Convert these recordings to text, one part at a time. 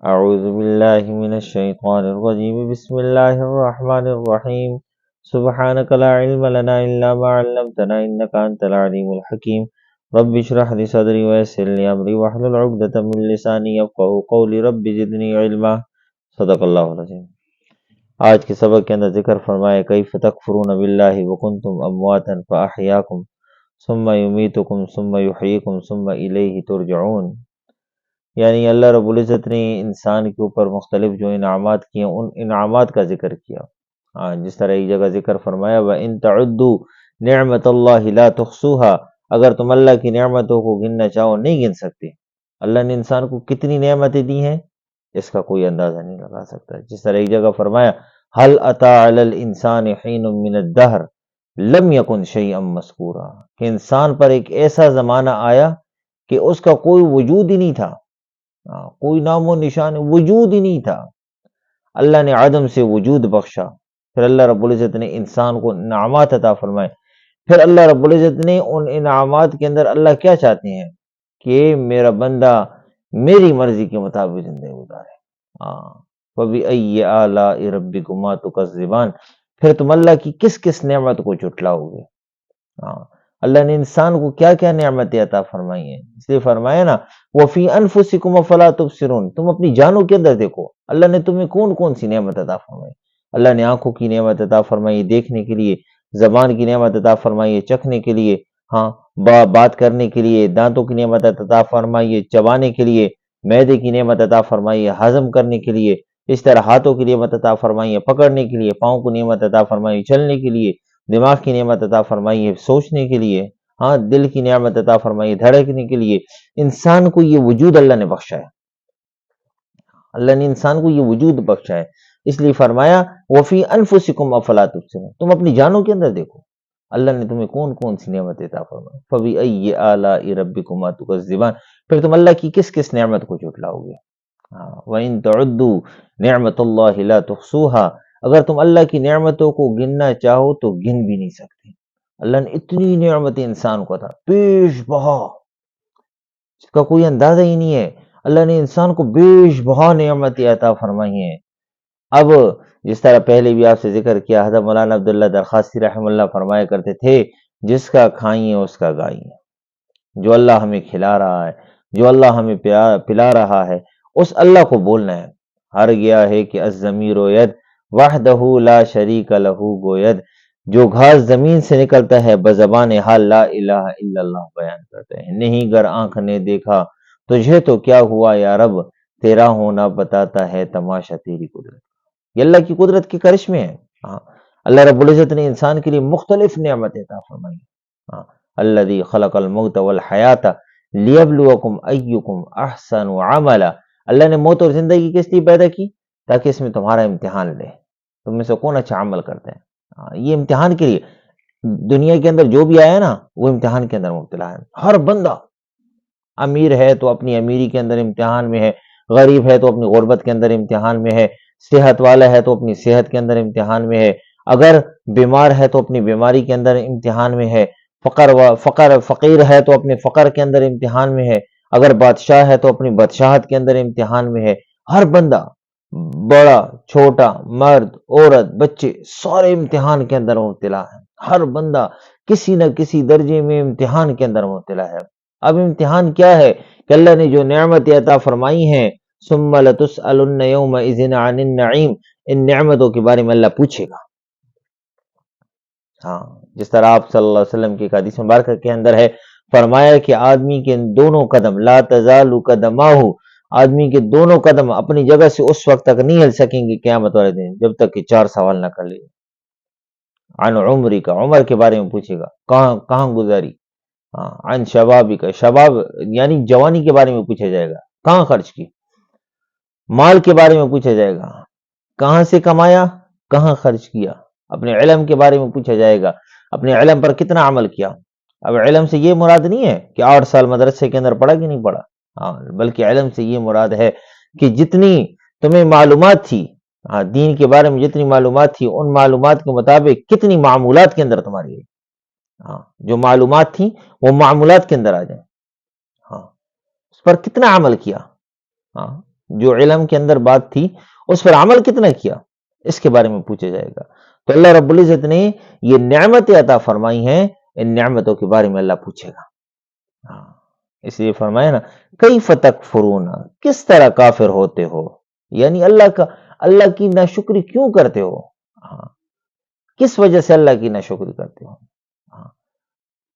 اعوذ باللہ من الشیطان الرجیم بسم اللہ الرحمن الرحیم سبحانک لا علم لنا الا ما علمتنا انک انت العلیم الحکیم رب اشرح لی صدری ویسر لی امری واحلل عقدۃ من لسانی یفقهوا قولی رب زدنی علما۔ صدق اللہ العظیم۔ آج کے سبق کے اندر ذکر فرمایا کیف تکفرون باللہ وکنتم امواتا فاحیاکم ثم یمیتکم ثم یحییکم ثم الیہ ترجعون، یعنی اللہ رب العزت نے انسان کے اوپر مختلف جو انعامات کیے ان انعامات کا ذکر کیا۔ جس طرح ایک جگہ ذکر فرمایا وَإِن تَعُدُّوا نِعْمَةَ اللَّهِ لَا تُحْصُوهَا، اگر تم اللہ کی نعمتوں کو گننا چاہو نہیں گن سکتے۔ اللہ نے انسان کو کتنی نعمتیں دی ہیں اس کا کوئی اندازہ نہیں لگا سکتا۔ جس طرح ایک جگہ فرمایا هَلْ أَتَى عَلَى الْإِنسَانِ حِينٌ مِّنَ الدَّهْرِ لَمْ يَكُنْ شَيْئًا مَّذْكُورًا، کہ انسان پر ایک ایسا زمانہ آیا کہ اس کا کوئی وجود ہی نہیں تھا، کوئی نام و نشان وجود ہی نہیں تھا۔ اللہ نے عدم سے وجود بخشا، پھر اللہ رب العزت نے انسان کو انعامات عطا فرمائے۔ پھر اللہ رب العزت نے ان انعامات کے اندر اللہ کیا چاہتے ہیں کہ میرا بندہ میری مرضی کے مطابق زندگی گزارے۔ فَبِأَيِّ آلَاءِ رَبِّكُمَا تُكَذِّبَانِ، پھر تم اللہ کی کس کس نعمت کو جھٹلاؤ گے۔ اللہ نے انسان کو کیا کیا نعمتیں عطا فرمائی ہیں، اس لیے فرمایا نا وَفِي أَنفُسِكُمْ أَفَلَا تُبْصِرُونَ، تم اپنی جانوں کے اندر دیکھو اللہ نے تمہیں کون کون سی نعمت عطا فرمائی۔ اللہ نے آنکھوں کی نعمت عطا فرمائی دیکھنے کے لیے، زبان کی نعمت عطا فرمائی ہے چکھنے کے لیے، بات کرنے کے لیے، دانتوں کی نعمت عطا فرمائی ہے چبانے کے لیے، معدے کی نعمت عطا فرمائی ہے ہضم کرنے کے لیے، اس طرح ہاتھوں کی نعمت عطا فرمائی ہے پکڑنے کے لیے، پاؤں کو نعمت عطا فرمائی چلنے کے لیے، دماغ کی نعمت عطا فرمائی ہے سوچنے کے لیے، دل کی نعمت عطا فرمائی ہے دھڑکنے کے لیے۔ انسان کو یہ وجود اللہ نے بخشا ہے، اللہ نے انسان کو یہ وجود بخشا ہے، اس لیے فرمایا وفی انفسکم افلا تبصرون، تم اپنی جانوں کے اندر دیکھو اللہ نے تمہیں کون کون سی نعمت عطا فرمائی۔ فبأي آلاء ربكما تكذبان، پھر تم اللہ کی کس کس نعمت کو جھٹلاؤ گے۔ وَإِن تَعُدُّوا نِعْمَةَ اللَّهِ لَا تُحْصُوهَا، اگر تم اللہ کی نعمتوں کو گننا چاہو تو گن بھی نہیں سکتے۔ اللہ نے اتنی نعمتیں انسان کو تھا بیش بہا، اس کا کوئی اندازہ ہی نہیں ہے۔ اللہ نے انسان کو بیش بہا نعمتیں عطا فرمائی ہیں۔ اب جس طرح پہلے بھی آپ سے ذکر کیا، حضرت مولانا عبداللہ درخواستی رحمہ اللہ فرمایا کرتے تھے جس کا کھائیے اس کا گائیے، جو اللہ ہمیں کھلا رہا ہے، جو اللہ ہمیں پلا رہا ہے اس اللہ کو بولنا ہے۔ ہر گیا ہے کہ الضمیر ید وحدہ لا شریک لہ گوید، جو گھاس زمین سے نکلتا ہے بزبان حال لا الہ الا اللہ بیان کرتے ہیں۔ نہیں گر آنکھ نے دیکھا تجھے تو کیا ہوا یا رب، تیرا ہونا بتاتا ہے تماشا تیری قدرت۔ یہ اللہ کی قدرت کے کرشمے ہیں۔ اللہ رب العزت نے انسان کے لیے مختلف نعمتیں عطا فرمائی۔ الذی خلق الموت والحیات لیبلوکم ایکم احسن عملا، اللہ نے موت اور زندگی کس لیے پیدا کی؟ تاکہ اس میں تمہارا امتحان لے، تم میں سے کون اچھا عمل کرتے ہیں۔ یہ امتحان کے لیے دنیا کے اندر جو بھی آیا نا وہ امتحان کے اندر مبتلا ہے۔ ہر بندہ امیر ہے تو اپنی امیری کے اندر امتحان میں ہے، غریب ہے تو اپنی غربت کے اندر امتحان میں ہے، صحت والا ہے تو اپنی صحت کے اندر امتحان میں ہے، اگر بیمار ہے تو اپنی بیماری کے اندر امتحان میں ہے، فقیر ہے تو اپنے فقر کے اندر امتحان میں ہے، اگر بادشاہ ہے تو اپنی بادشاہت کے اندر امتحان میں ہے۔ ہر بندہ بڑا چھوٹا مرد عورت بچے سارے امتحان کے اندر مبتلا ہے۔ ہر بندہ کسی نہ کسی درجے میں امتحان کے اندر مبتلا ہے۔ اب امتحان کیا ہے کہ اللہ نے جو نعمت عطا فرمائی ہیں ثم لتسألن یومئذ عن النعیم، ان نعمتوں کے بارے میں اللہ پوچھے گا۔ جس طرح آپ صلی اللہ علیہ وسلم کی ایک حدیث مبارکہ کے اندر ہے، فرمایا کہ آدمی کے دونوں قدم لا تزال قدماہ، آدمی کے دونوں قدم اپنی جگہ سے اس وقت تک نہیں ہل سکیں گے قیامت والے دن جب تک کہ چار سوال نہ کر لے۔ عن عمری کا، عمر کے بارے میں پوچھے گا کہاں گزاری۔ عن شبابی کا، شباب یعنی جوانی کے بارے میں پوچھا جائے گا کہاں خرچ کی۔ مال کے بارے میں پوچھا جائے گا کہاں سے کمایا کہاں خرچ کیا۔ اپنے علم کے بارے میں پوچھا جائے گا اپنے علم پر کتنا عمل کیا۔ اب علم سے یہ مراد نہیں ہے کہ 8 سال مدرسے کے اندر پڑھا کہ نہیں پڑھا، بلکہ علم سے یہ مراد ہے کہ جتنی تمہیں معلومات تھی دین کے بارے میں، جتنی معلومات تھی ان معلومات کے مطابق کتنی معمولات کے اندر تمہاری جو معلومات تھیں وہ معمولات کے اندر آ جائیں، اس پر کتنا عمل کیا۔ جو علم کے اندر بات تھی اس پر عمل کتنا کیا، اس کے بارے میں پوچھا جائے گا۔ تو اللہ رب العزت نے یہ نعمتیں عطا فرمائی ہیں، ان نعمتوں کے بارے میں اللہ پوچھے گا۔ ہاں، اس لیے فرمایا نا کیف تکفرون، کس طرح کافر ہوتے ہو، یعنی اللہ کی ناشکری کیوں کرتے ہو، ہاں، کس وجہ سے اللہ کی ناشکری کرتے ہو۔ ہاں،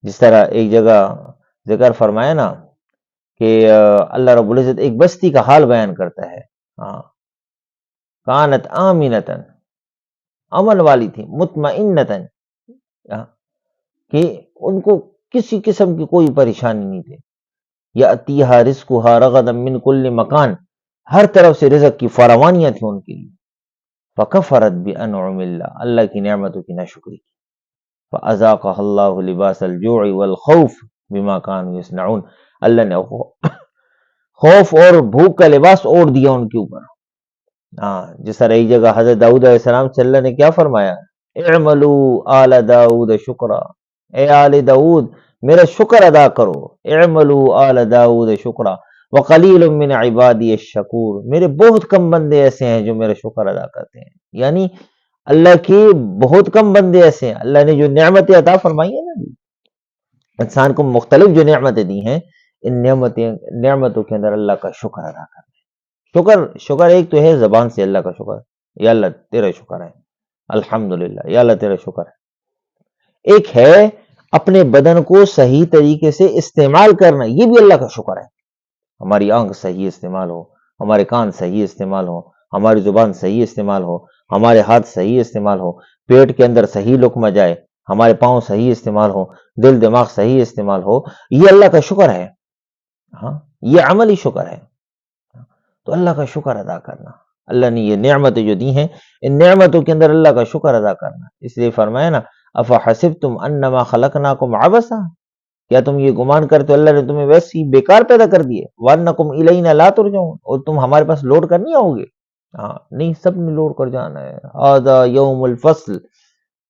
جس طرح ایک جگہ ذکر فرمایا نا کہ اللہ رب العزت ایک بستی کا حال بیان کرتا ہے، ہاں، کانت آمینتن، امن والی تھی، مطمئنتن، کہ ان کو کسی قسم کی کوئی پریشانی نہیں تھی، یاتیہا رزقہا رغدا من کل مکان، ہر طرف سے رزق کی فراوانیاں تھیں ان کے لیے، فکفرت بانعم اللہ، اللہ کی نعمتوں کی ناشکری کی، فاذاقها اللہ لباس الجوع والخوف بما كانوا يصنعون، اللہ نے خوف اور بھوک کا لباس اوڑھ دیا ان کے اوپر۔ ہاں، جس طرح ایک جگہ حضرت داؤد علیہ السلام سے اللہ نے کیا فرمایا، اعملوا آل داؤد شکرا، اے آل داؤد میرا شکر ادا کرو، اعملوا آل داؤد شکرا وقلیل من عبادی الشکور، میرے بہت کم بندے ایسے ہیں جو میرا شکر ادا کرتے ہیں، یعنی اللہ کی بہت کم بندے ایسے ہیں، اللہ نے جو نعمتیں عطا فرمائی ہیں نا، انسان کو مختلف جو نعمتیں دی ہیں، ان نعمتوں کے اندر اللہ کا شکر ادا کرنا۔ شکر ایک تو ہے زبان سے اللہ کا شکر، یا اللہ تیرا شکر ہے، الحمدللہ، یا اللہ تیرا شکر ہے۔ ایک ہے اپنے بدن کو صحیح طریقے سے استعمال کرنا، یہ بھی اللہ کا شکر ہے، ہماری آنکھ صحیح استعمال ہو، ہمارے کان صحیح استعمال ہو، ہماری زبان صحیح استعمال ہو، ہمارے ہاتھ صحیح استعمال ہو، پیٹ کے اندر صحیح لقمہ جائے، ہمارے پاؤں صحیح استعمال ہو، دل دماغ صحیح استعمال ہو، یہ اللہ کا شکر ہے۔ ہاں، یہ عملی شکر ہے، تو اللہ کا شکر ادا کرنا، اللہ نے یہ نعمتیں جو دی ہیں ان نعمتوں کے اندر اللہ کا شکر ادا کرنا۔ اس لیے فرمایا نا افحسبتم انما خلقناکم عبثا، کیا تم یہ گمان کرتے ہو اللہ نے تمہیں ویسے ہی بیکار پیدا کر دیے، وانکم الینا لا ترجعون، اور تم ہمارے پاس لوٹ کر نہیں آؤ گے، ہاں نہیں، سب نے لوٹ کر جانا ہے، ھذا یوم الفصل،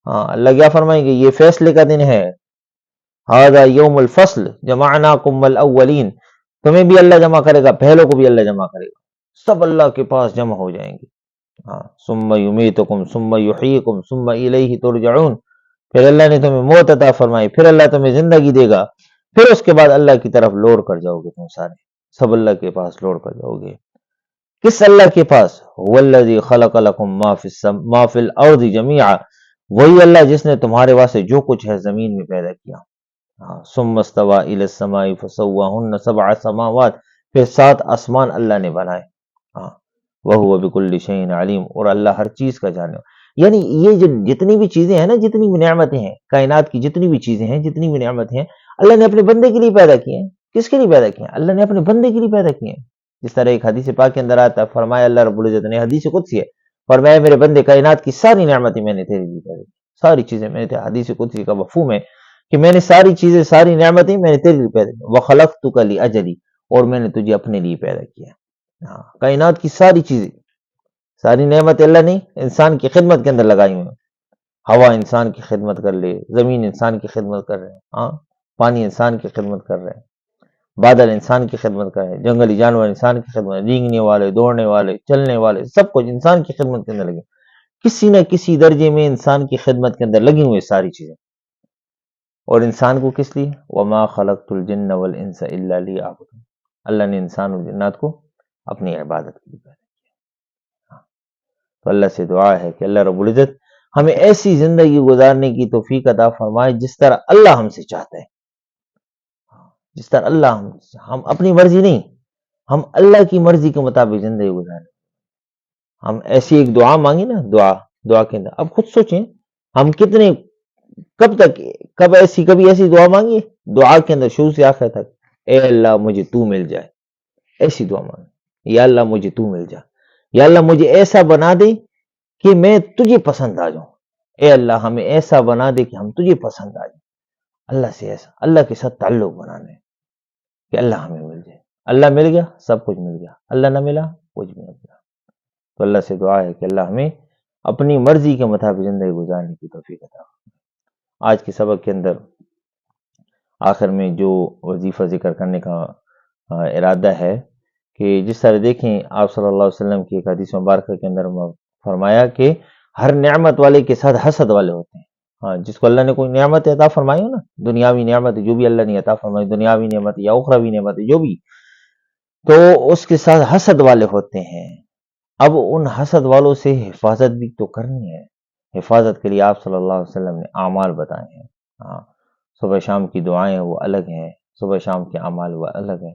ہاں اللہ کیا فرمائیں گے یہ فیصلے کا دن ہے، ھذا یوم الفصل جمعناکم الاولین، تمہیں بھی اللہ جمع کرے گا، پہلوں کو بھی اللہ جمع کرے گا، سب اللہ کے پاس جمع ہو جائیں گے، ہاں، ثم یمیتکم ثم یحییکم ثم الیہ ترجعون، پھر اللہ نے تمہیں موت عطا فرمائی، پھر اللہ تمہیں زندگی دے گا، پھر اس کے بعد اللہ کی طرف لوٹ کر جاؤ گے، تم سارے سب اللہ کے پاس لوٹ کر جاؤ گے۔ کس اللہ کے پاس؟ هو الذی خلق لکم ما فی الارض جمیعا، وہی اللہ جس نے تمہارے واسطے جو کچھ ہے زمین میں پیدا کیا، ہاں، ثم استوى الی السماء فسواہن سبع سماوات، پھر 7 آسمان اللہ نے بنائے، ہاں، وَهُوَ بِكُلِّ شَيْءٍ عَلِيمٌ، اور اللہ ہر چیز کا جانے، یعنی یہ جو جتنی بھی چیزیں ہیں نا، جتنی بھی نعمتیں ہیں کائنات کی، جتنی بھی چیزیں ہیں، جتنی بھی نعمتیں ہیں، اللہ نے اپنے بندے کے لیے پیدا کی ہیں۔ کس کے لیے پیدا کی ہیں؟ اللہ نے اپنے بندے کے لیے پیدا کی ہیں۔ جس طرح ایک حدیث پاک کے اندر آتا ہے، فرمایا اللہ رب العزت نے، حدیث قدسی ہے، فرمایا میرے بندے کائنات کی ساری نعمتیں میں نے تیرے لیے پیدا کی، ساری چیزیں میں نے، حدیث قدسی کا مفہوم ہے کہ میں نے ساری چیزیں، ساری نعمتیں میں نے تیرے لیے پیدا کی، وَخَلَقْتُكَ لِأَجَلِي، اور میں نے تجھے اپنے لیے پیدا کیا۔ ہاں، کائنات کی ساری چیزیں، ساری نعمت اللہ نے انسان کی خدمت کے اندر لگائی ہوئی ہیں، ہوا انسان کی خدمت کر لے، زمین انسان کی خدمت کر رہے ہیں، ہاں، پانی انسان کی خدمت کر رہے ہیں، بادل انسان کی خدمت کر رہے ہیں، جنگلی جانور انسان کی خدمت، رینگنے والے، دوڑنے والے، چلنے والے، سب کچھ انسان کی خدمت کے اندر لگے، کسی نہ کسی درجے میں انسان کی خدمت کے اندر لگی ہوئی ساری چیزیں۔ اور انسان کو کس لیے؟ وَمَا خَلَقْتُ الْجِنَّ وَالْإِنسَ إِلَّا لِيَعْبُدُونِ، اللہ نے انسان اور جنات کو اپنی عبادت کے لیے پیدا کیا۔ تو اللہ سے دعا ہے کہ اللہ رب العزت ہمیں ایسی زندگی گزارنے کی توفیق عطا فرمائے جس طرح اللہ ہم سے چاہتا ہے، جس طرح اللہ ہم اپنی مرضی نہیں، ہم اللہ کی مرضی کے مطابق زندگی گزاریں۔ ہم ایسی ایک دعا مانگی نا، دعا کے اندر اب خود سوچیں ہم کتنے، کبھی ایسی دعا مانگی دعا کے اندر شروع سے آخر تک، اے اللہ مجھے تو مل جائے، ایسی دعا مانگی، یا اللہ مجھے تو مل جائے، یا اللہ مجھے ایسا بنا دے کہ میں تجھے پسند آ جاؤں، اے اللہ ہمیں ایسا بنا دے کہ ہم تجھے پسند آ جائیں، اللہ سے ایسا، اللہ کے ساتھ تعلق بنانے کہ اللہ ہمیں مل جائے، اللہ مل گیا سب کچھ مل گیا، اللہ نہ ملا کچھ بھی نہ ملا۔ تو اللہ سے دعا ہے کہ اللہ ہمیں اپنی مرضی کے مطابق زندگی گزارنے کی توفیق عطا فرمائے۔ آج کے سبق کے اندر آخر میں جو وظیفہ ذکر کرنے کا ارادہ ہے کہ جس طرح دیکھیں آپ صلی اللہ علیہ وسلم کی ایک حدیث مبارکہ کے اندر فرمایا کہ ہر نعمت والے کے ساتھ حسد والے ہوتے ہیں. ہاں، جس کو اللہ نے کوئی نعمت عطا فرمائی ہو نا، دنیاوی نعمت جو بھی اللہ نے عطا فرمائی، دنیاوی نعمت یا اخروی نعمت جو بھی، تو اس کے ساتھ حسد والے ہوتے ہیں. اب ان حسد والوں سے حفاظت بھی تو کرنی ہے. حفاظت کے لیے آپ صلی اللہ علیہ وسلم نے اعمال بتائے ہیں. ہاں، صبح شام کی دعائیں وہ الگ ہیں، صبح شام کے اعمال وہ الگ ہیں.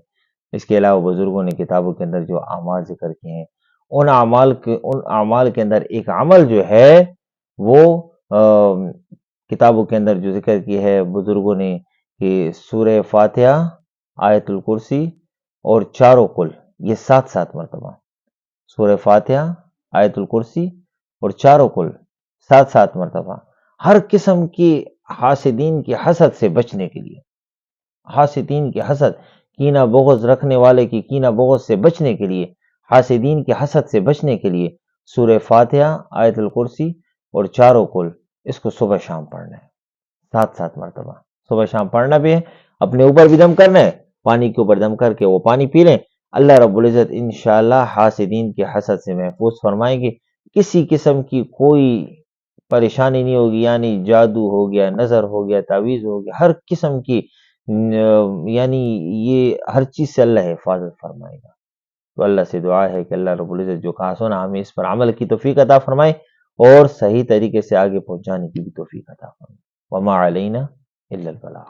اس کے علاوہ بزرگوں نے کتابوں کے اندر جو اعمال ذکر کیے ہیں، ان اعمال کے اندر ایک عمل جو ہے وہ کتابوں کے اندر جو ذکر کی ہے بزرگوں نے کہ سورہ فاتحہ، آیت الکرسی اور چاروں کل، یہ 7 مرتبہ سورہ فاتحہ، آیت الکرسی اور چاروں کل 7 مرتبہ، ہر قسم کی حاسدین کی حسد سے بچنے کے لیے، حاسدین کی حسد، کینہ بغض رکھنے والے کی کینہ بغض سے بچنے کے لیے، حاسدین کی حسد سے بچنے کے لیے سورہ فاتحہ، آیت الکرسی اور چاروں کل، اس کو صبح شام پڑھنا ہے. 7 مرتبہ صبح شام پڑھنا بھی ہے. اپنے اوپر بھی دم کرنا ہے، پانی کے اوپر دم کر کے وہ پانی پی لیں. اللہ رب العزت انشاءاللہ حاسدین کے حسد سے محفوظ فرمائیں گے. کسی قسم کی کوئی پریشانی نہیں ہوگی، یعنی جادو ہو گیا، نظر ہو گیا، تعویذ ہو گیا، ہر قسم کی یعنی یہ ہر چیز سے اللہ حفاظت فرمائے گا. تو اللہ سے دعا ہے کہ اللہ رب العزت جو کہا سنا ہمیں اس پر عمل کی توفیق عطا فرمائے اور صحیح طریقے سے آگے پہنچانے کی بھی توفیق عطا فرمائے. وما علینا الا البلاغ.